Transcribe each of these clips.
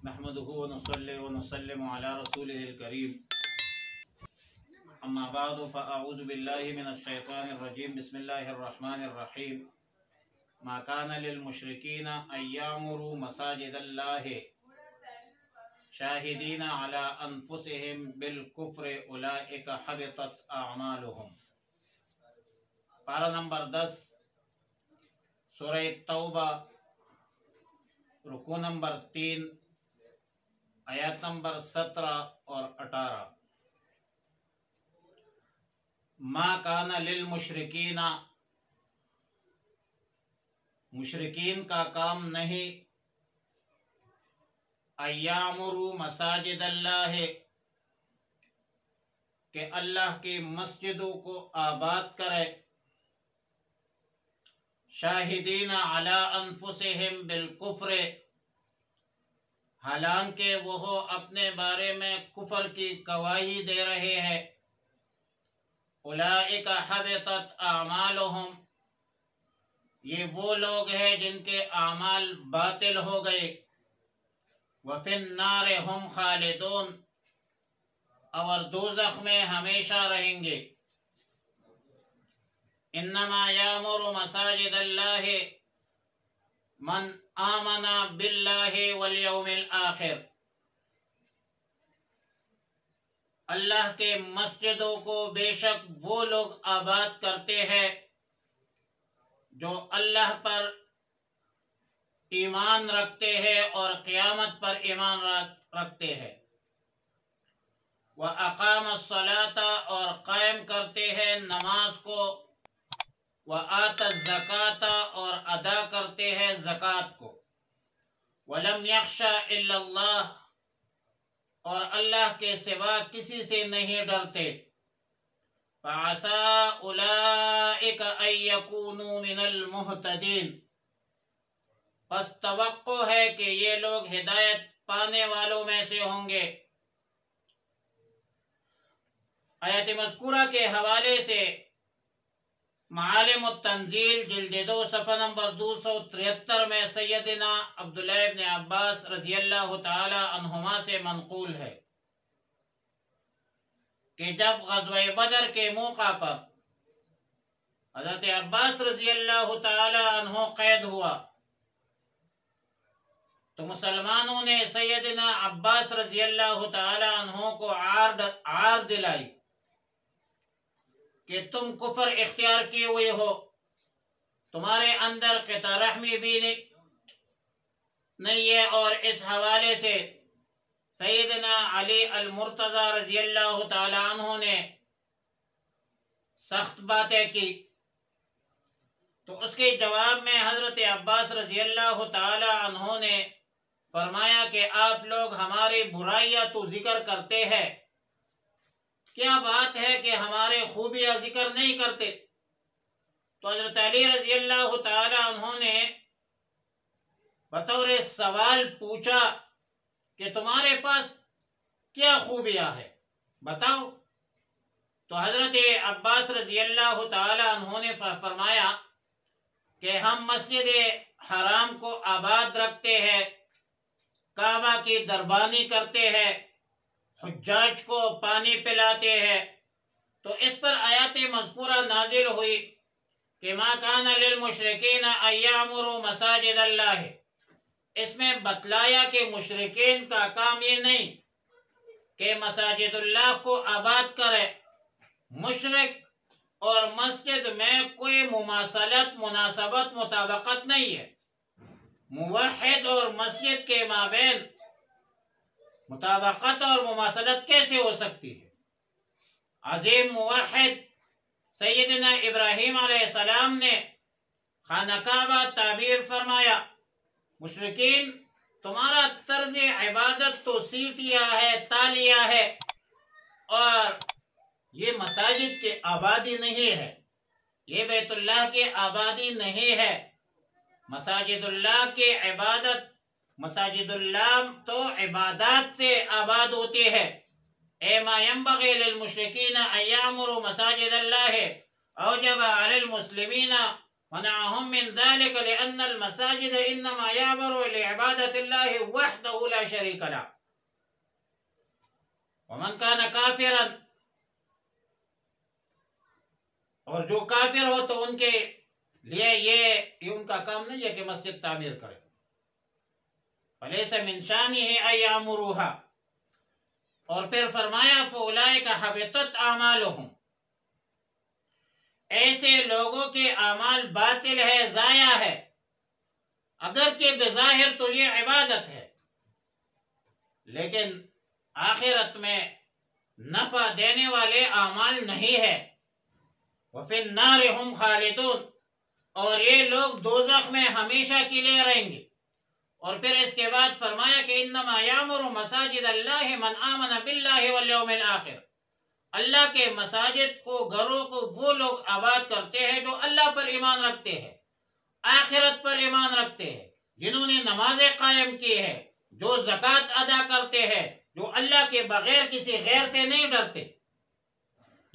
نحمده ونصلي ونسلم على رسوله الكريم أما بعد فأعوذ بالله من الشيطان الرجيم بسم الله الرحمن الرحيم ما كان للمشركين أن يعمروا مساجد الله شاهدين على أنفسهم بالكفر أولئك حبطت أعمالهم۔ پارہ نمبر 10 سورہ توبہ رکوع نمبر 3 آیات نمبر 17 اور 18۔ ما کان للمشرکین، مشرکین کا کام نہیں، ایامروا مساجد اللہ، کہ اللہ کی مسجدوں کو آباد کرے، شاہدین علی انفسہم بالکفر، حالانکہ وہ اپنے بارے میں کفر کی گواہی دے رہے ہیں۔ اولئک حبطت اعمالہم، یہ وہ لوگ ہیں جن کے اعمال باطل ہو گئے۔ وفی النار ہم خالدون، اور دوزخ میں ہمیشہ رہیں گے۔ انما یامر مساجد اللہ من آمن باللہ والیوم الآخر، اللہ کے مسجدوں کو بے شک وہ لوگ آباد کرتے ہیں جو اللہ پر ایمان رکھتے ہیں اور قیامت پر ایمان رکھتے ہیں۔ وَأَقَامَ الصَّلَاةَ، اور قائم کرتے ہیں نماز کو، وَآتَى الزَّكَاةَ، اور ادا کرتے ہیں زکوٰۃ کو، وَلَمْ يَخْشَ إِلَّا اللَّهَ، اور اللہ کے سوا کسی سے نہیں ڈرتے۔ فَعَسَىٰ أُولَئِكَ أَن يَكُونُوا مِنَ الْمُهْتَدِينَ، پس توقع ہے کہ یہ لوگ ہدایت پانے والوں میں سے ہوں گے۔ آیت مذکورہ کے حوالے سے معالم التنزیل جلد 2 صفحہ نمبر 273 میں سیدنا عبداللہ ابن عباس رضی اللہ تعالی عنہما سے منقول ہے کہ جب غزوہ بدر کے موقع پر حضرت عباس رضی اللہ تعالی عنہ قید ہوا تو مسلمانوں نے سیدنا عباس رضی اللہ تعالی عنہ کو عار دلائی کہ تم کفر اختیار کیے ہوئے ہو، تمہارے اندر قطع رحمی بھی نہیں ہے، اور اس حوالے سے سیدنا علی المرتضی رضی اللہ تعالی عنہ نے سخت باتیں کی۔ تو اس کے جواب میں حضرت عباس رضی اللہ تعالی عنہ نے فرمایا کہ آپ لوگ ہماری برائیاں تو ذکر کرتے ہیں، کیا بات ہے کہ ہمارے خوبیاں ذکر نہیں کرتے؟ تو حضرت علی رضی اللہ تعالی عنہ نے بطور سوال پوچھا کہ تمہارے پاس کیا خوبیاں ہے، بتاؤ۔ تو حضرت عباس رضی اللہ تعالی عنہ نے فرمایا کہ ہم مسجد حرام کو آباد رکھتے ہیں، کعبہ کی دربانی کرتے ہیں، حجاج کو پانی پلاتے ہیں۔ تو اس پر آیات مذکورہ نازل ہوئی کہ ما کان للمشرکین ان یعمروا مساجد اللہ، اس میں بتلایا کہ مشرکین کا کام یہ نہیں کہ مساجد اللہ کو آباد کرے۔ مشرک اور مسجد میں کوئی مماثلت، مناسبت، مطابقت نہیں ہے۔ موحد اور مسجد کے مابین مطابقت اور مماثلت کیسے ہو سکتی ہے؟ عظیم موحد سیدنا ابراہیم علیہ السلام نے خانہ کعبہ تعبیر فرمایا، مشرکین تمہارا طرز عبادت تو سیٹیاں ہے، تالیاں ہے، اور یہ مساجد کی آبادی نہیں ہے، یہ بیت اللہ کی آبادی نہیں ہے۔ مساجد اللہ کی عبادت، مساجد اللہ تو عبادات سے آباد ہوتی ہے۔ اے ما ينبغي للمشرکین ان یعمروا مساجد اللہ اوجب علی المسلمین منعهم من ذلك لأن المساجد إنما يعبر لعبادة الله وحده لا شريك له ومن كان كافرا، اور جو کافر ہو تو ان کے لیے یہ ان کا کام نہیں ہے کہ مسجد تعمیر کرے. فلیس من شانہ ان یعمروها، اور پھر فرمایا فاولئک حبطت اعمالهم، ایسے لوگوں کے اعمال باطل ہے، ضائع ہے، اگرچہ بظاہر تو یہ عبادت ہے لیکن آخرت میں نفع دینے والے اعمال نہیں ہے. وفی النار ہم خالدون، اور یہ لوگ دوزخ میں ہمیشہ کے لیے رہیں گے. اور پھر اس کے بعد فرمایا کہ انما یعمر مساجد اللہ من آمن باللہ والیوم الآخر، اللہ کے مساجد کو، گھروں کو وہ لوگ آباد کرتے ہیں جو اللہ پر ایمان رکھتے ہیں، آخرت پر ایمان رکھتے ہیں، جنہوں نے نمازیں قائم کی ہے، جو زکوٰۃ ادا کرتے ہیں، جو اللہ کے بغیر کسی غیر سے نہیں ڈرتے.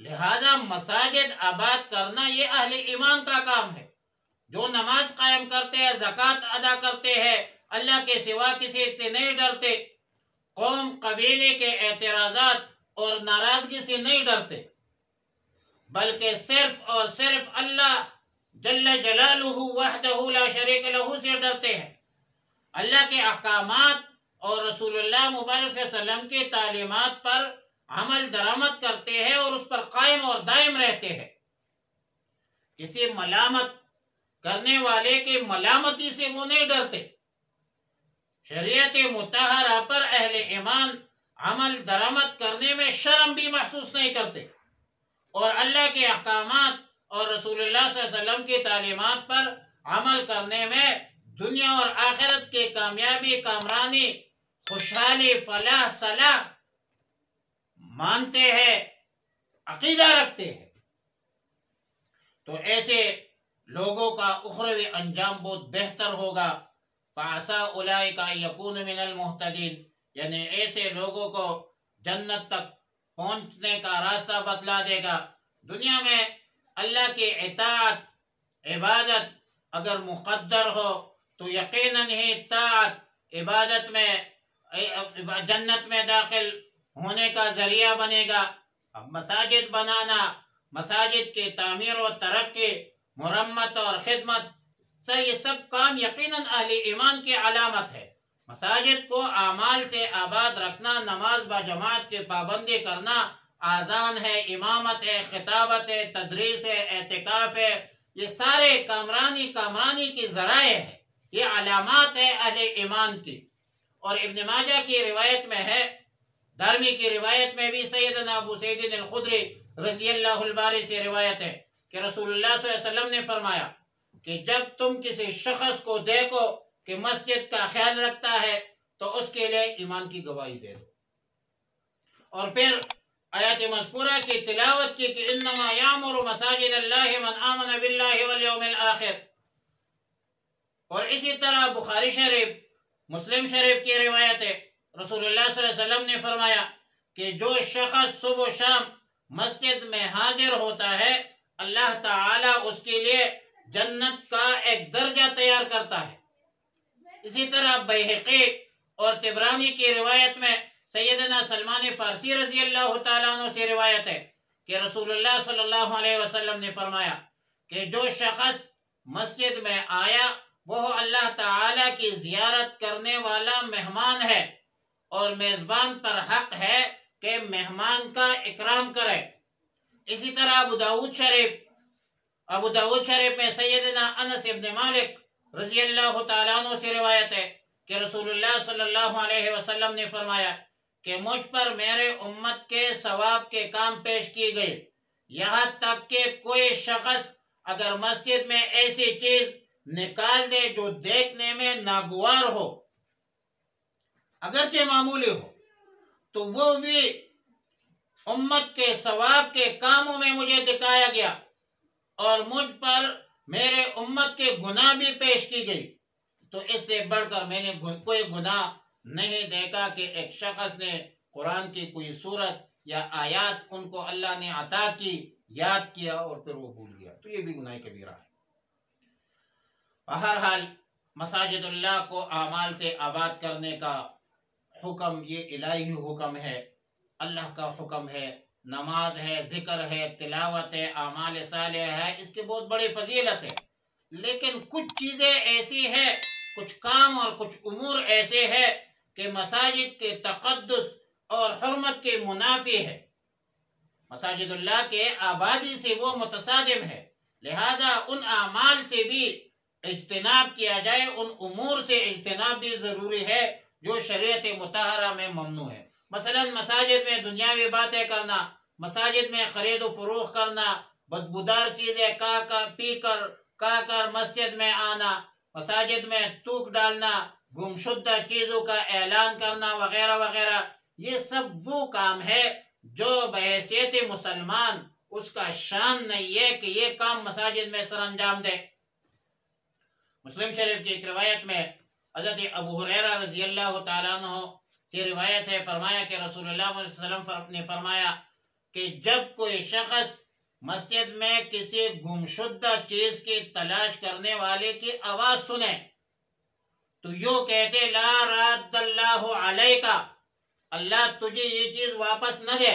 لہذا مساجد آباد کرنا یہ اہل ایمان کا کام ہے، جو نماز قائم کرتے ہیں، زکوٰۃ ادا کرتے ہیں، اللہ کے سوا کسی سے نہیں ڈرتے، قوم قبیلے کے اعتراضات اور ناراضگی سے نہیں ڈرتے، بلکہ صرف اور صرف اللہ جل جلالہ وحدہ لا شریک لہ سے ڈرتے ہیں، اللہ کے احکامات اور رسول اللہ مبارک صلی اللہ علیہ وسلم کی تعلیمات پر عمل درآمد کرتے ہیں اور اس پر قائم اور دائم رہتے ہیں. کسی ملامت کرنے والے کی ملامتی سے وہ نہیں ڈرتے. شریعت مطہرہ پر اہل ایمان عمل درآمد کرنے میں شرم بھی محسوس نہیں کرتے، اور اللہ کے احکامات اور رسول اللہ صلی اللہ علیہ وسلم کی تعلیمات پر عمل کرنے میں دنیا اور آخرت کی کامیابی، کامرانی، خوشحالی، فلاح، صلاح مانتے ہیں، عقیدہ رکھتے ہیں. تو ایسے لوگوں کا اخروی انجام بہت بہتر ہوگا. فعسى اولئک ان یکونوا من المہتدین، یعنی ایسے لوگوں کو جنت تک پہنچنے کا راستہ بتلا دے گا. دنیا میں اللہ کی اطاعت، عبادت اگر مقدر ہو تو یقیناً ہی اطاعت عبادت میں جنت میں داخل ہونے کا ذریعہ بنے گا. اب مساجد بنانا، مساجد کی تعمیر و ترقی، مرمت اور خدمت، یہ سب کام یقیناً اہل ایمان کی علامت ہے. مساجد کو اعمال سے آباد رکھنا، نماز با جماعت کی پابندی کرنا، آذان ہے، امامت ہے، خطابت ہے، تدریس ہے، اعتکاف ہے، یہ سارے کامرانی کی ذرائع ہے، یہ علامات ہے اہل ایمان کی. اور ابن ماجہ کی روایت میں ہے، دارمی کی روایت میں بھی سیدنا ابو سعید الخدری رضی اللہ الباری سے روایت ہے کہ رسول اللہ صلی اللہ علیہ وسلم نے فرمایا کہ جب تم کسی شخص کو دیکھو کہ مسجد کا خیال رکھتا ہے تو اس کے لیے ایمان کی گواہی دے دو. اور پھر آیات مذکورہ کی تلاوت کی کہ انما یعمر مساجد اللہ من آمن باللہ والیوم الآخر. اور اسی طرح بخاری شریف، مسلم شریف کی روایت ہے، رسول اللہ صلی اللہ علیہ وسلم نے فرمایا کہ جو شخص صبح و شام مسجد میں حاضر ہوتا ہے، اللہ تعالی اس کے لیے جنت کا ایک درجہ تیار کرتا ہے. اسی طرح بیہقی اور طبرانی کی روایت میں سیدنا سلمان فارسی رضی اللہ تعالیٰ عنہ سے روایت ہے کہ رسول اللہ صلی اللہ علیہ وسلم نے فرمایا کہ جو شخص مسجد میں آیا وہ اللہ تعالیٰ کی زیارت کرنے والا مہمان ہے، اور میزبان پر حق ہے کہ مہمان کا اکرام کرے. اسی طرح ابو داود شریف میں سیدنا انس ابن مالک رضی اللہ تعالیٰ عنہ سے روایت ہے کہ رسول اللہ صلی اللہ علیہ وسلم نے فرمایا کہ مجھ پر میرے امت کے ثواب کے کام پیش کی گئی، یہاں تک کہ کوئی شخص اگر مسجد میں ایسی چیز نکال دے جو دیکھنے میں ناگوار ہو، اگرچہ معمولی ہو، تو وہ بھی امت کے ثواب کے کاموں میں مجھے دکھایا گیا، اور مجھ پر میرے امت کے گناہ بھی پیش کی گئی. تو اس سے بڑھ کر میں نے کوئی گناہ نہیں دیکھا کہ ایک شخص نے قرآن کی کوئی سورت یا آیات ان کو اللہ نے عطا کی، یاد کیا اور پھر وہ بھول گیا، تو یہ بھی گناہ کبیرہ ہے. بہرحال مساجد اللہ کو اعمال سے آباد کرنے کا حکم یہ الہی حکم ہے، اللہ کا حکم ہے، نماز ہے، ذکر ہے، تلاوت ہے، اعمال صالح ہے، اس کی بہت بڑی فضیلت ہے۔ لیکن کچھ چیزیں ایسی ہیں، کچھ کام اور کچھ امور ایسے ہیں کہ مساجد کے تقدس اور حرمت کے منافی ہے، مساجد اللہ کے آبادی سے وہ متصادم ہے، لہذا ان اعمال سے بھی اجتناب کیا جائے، ان امور سے اجتناب بھی ضروری ہے جو شریعت مطہرہ میں ممنوع ہے۔ مثلا مساجد میں دنیاوی باتیں کرنا، مساجد میں خرید و فروخت کرنا، بدبودار چیزیں پی کر مسجد میں آنا، مساجد میں تھوک ڈالنا، گمشدہ چیزوں کا اعلان کرنا وغیرہ وغیرہ، یہ سب وہ کام ہے جو بحیثیت مسلمان اس کا شان نہیں ہے کہ یہ کام مساجد میں سر انجام دے۔ مسلم شریف کی ایک روایت میں حضرت ابو ہریرہ رضی اللہ تعالیٰ عنہ سے روایت ہے، فرمایا کہ رسول اللہ صلی اللہ علیہ وسلم نے فرمایا کہ جب کوئی شخص مسجد میں کسی گمشدہ چیز کی تلاش کرنے والے کی آواز سنے تو یوں کہتے لا راد اللہ علیک، اللہ تجھے یہ چیز واپس نہ دے،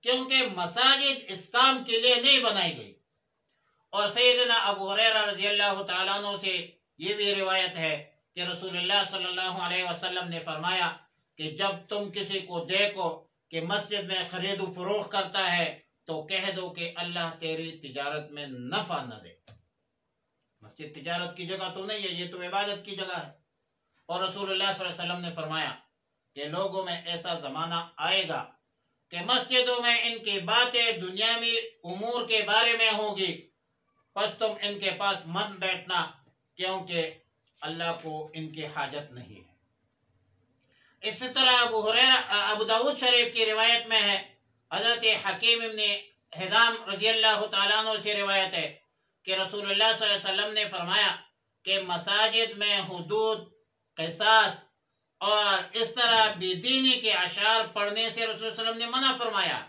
کیونکہ مساجد اس کام کے لیے نہیں بنائی گئی۔ اور سیدنا ابو ہریرہ رضی اللہ تعالیٰ عنہ سے یہ بھی روایت ہے کہ رسول اللہ صلی اللہ علیہ وسلم نے فرمایا کہ جب تم کسی کو دیکھو کہ مسجد میں خرید و فروخت کرتا ہے تو کہہ دو کہ اللہ تیری تجارت میں نفع نہ دے۔ مسجد تجارت کی جگہ تو نہیں ہے، یہ تو عبادت کی جگہ ہے۔ اور رسول اللہ صلی اللہ علیہ وسلم نے فرمایا کہ لوگوں میں ایسا زمانہ آئے گا کہ مسجدوں میں ان کی باتیں دنیاوی امور کے بارے میں ہوگی، پس تم ان کے پاس مت بیٹھنا، کیونکہ اللہ کو ان کی حاجت نہیں ہے۔ اسی طرح ابو داود شریف کی روایت میں ہے، حضرت حکیم ابن حزام رضی اللہ تعالیٰ عنہ سے روایت ہے کہ رسول اللہ صلی اللہ علیہ وسلم نے فرمایا کہ مساجد میں حدود، قصاص اور اس طرح بے دینی کے اشعار پڑھنے سے رسول اللہ علیہ وسلم نے منع فرمایا۔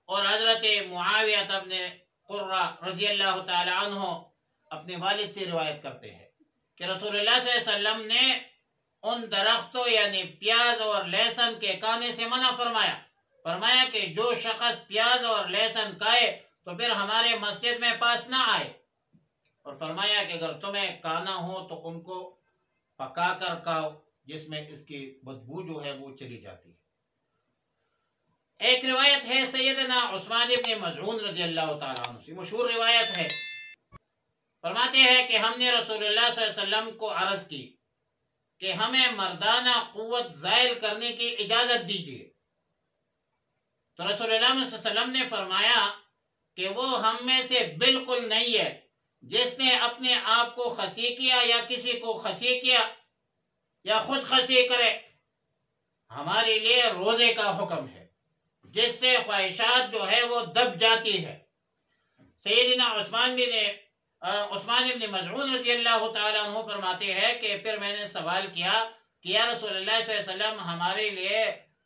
اور حضرت معاویہ ابن قرہ رضی اللہ تعالی عنہ اپنے والد سے روایت کرتے ہیں کہ رسول اللہ صلی اللہ علیہ وسلم نے ان درختوں یعنی پیاز اور لہسن کے کھانے سے منع فرمایا کہ جو شخص پیاز اور لہسن کھائے تو پھر ہمارے مسجد میں پاس نہ آئے، اور فرمایا کہ اگر تمہیں کھانا ہو تو ان کو پکا کر کھاؤ، جس میں اس کی بدبو جو ہے وہ چلی جاتی ہے۔ ایک روایت ہے سیدنا عثمان ابن مظعون رضی اللہ تعالیٰ عنہ سے، مشہور روایت ہے، فرماتے ہیں کہ ہم نے رسول اللہ صلی اللہ علیہ وسلم کو عرض کی کہ ہمیں مردانہ قوت زائل کرنے کی اجازت دیجیے، تو رسول اللہ صلی اللہ علیہ وسلم نے فرمایا کہ وہ ہم میں سے بالکل نہیں ہے جس نے اپنے آپ کو خسی کیا یا کسی کو خسی کیا یا خود خسی کرے، ہمارے لیے روزے کا حکم ہے جس سے خواہشات جو ہے وہ دب جاتی ہے۔ سیدنا عثمان بن مظعون رضی اللہ تعالیٰ عنہ فرماتے ہیں کہ پھر میں نے سوال کیا کہ یا رسول اللہ صلی اللہ علیہ وسلم ہمارے لیے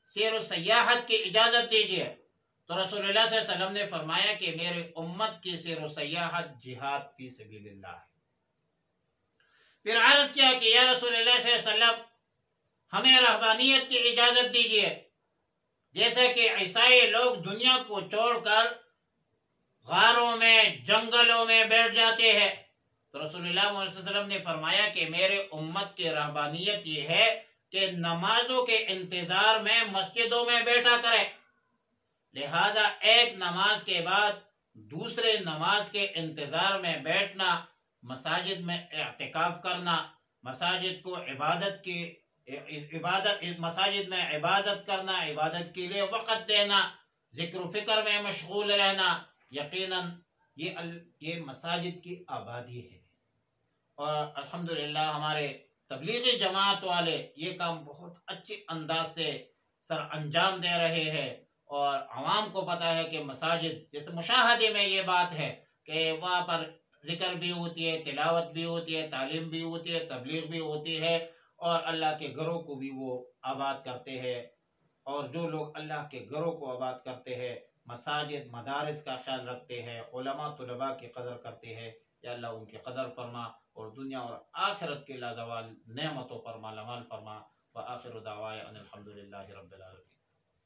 سیر و سیاحت کی اجازت دیجیے، تو رسول اللہ صلی اللہ علیہ وسلم نے فرمایا کہ میرے امت کی سیر و سیاحت جہاد فی سبیل اللہ ہے۔ پھر عرض کیا کہ یا رسول اللہ صلی اللہ علیہ وسلم ہمیں رہبانیت کی اجازت دیجیے، جیسے کہ عیسائی لوگ دنیا کو چھوڑ کر غاروں میں، جنگلوں میں بیٹھ جاتے ہیں، تو رسول اللہ صلی اللہ علیہ وسلم نے فرمایا کہ میرے امت کی رہبانیت یہ ہے کہ نمازوں کے انتظار میں مسجدوں میں بیٹھا کرے، لہذا ایک نماز کے بعد دوسرے نماز کے انتظار میں بیٹھنا، مساجد میں اعتکاف کرنا، مساجد میں عبادت کرنا، عبادت کے لیے وقت دینا، ذکر و فکر میں مشغول رہنا، یقیناً یہ مساجد کی آبادی ہے۔ اور الحمدللہ ہمارے تبلیغی جماعت والے یہ کام بہت اچھے انداز سے سر انجام دے رہے ہیں، اور عوام کو پتہ ہے کہ مساجد، جیسے مشاہدے میں یہ بات ہے کہ وہاں پر ذکر بھی ہوتی ہے، تلاوت بھی ہوتی ہے، تعلیم بھی ہوتی ہے، تبلیغ بھی ہوتی ہے، اور اللہ کے گھروں کو بھی وہ آباد کرتے ہیں۔ اور جو لوگ اللہ کے گھروں کو آباد کرتے ہیں، مساجد، مدارس کا خیال رکھتے ہیں، علماء طلباء کی قدر کرتے ہیں، یا اللہ ان کی قدر فرما اور دنیا اور آخرت کے لازوال نعمتوں پر مالا مال فرما۔ وآخر دعوانا ان الحمد للہ رب العالمین۔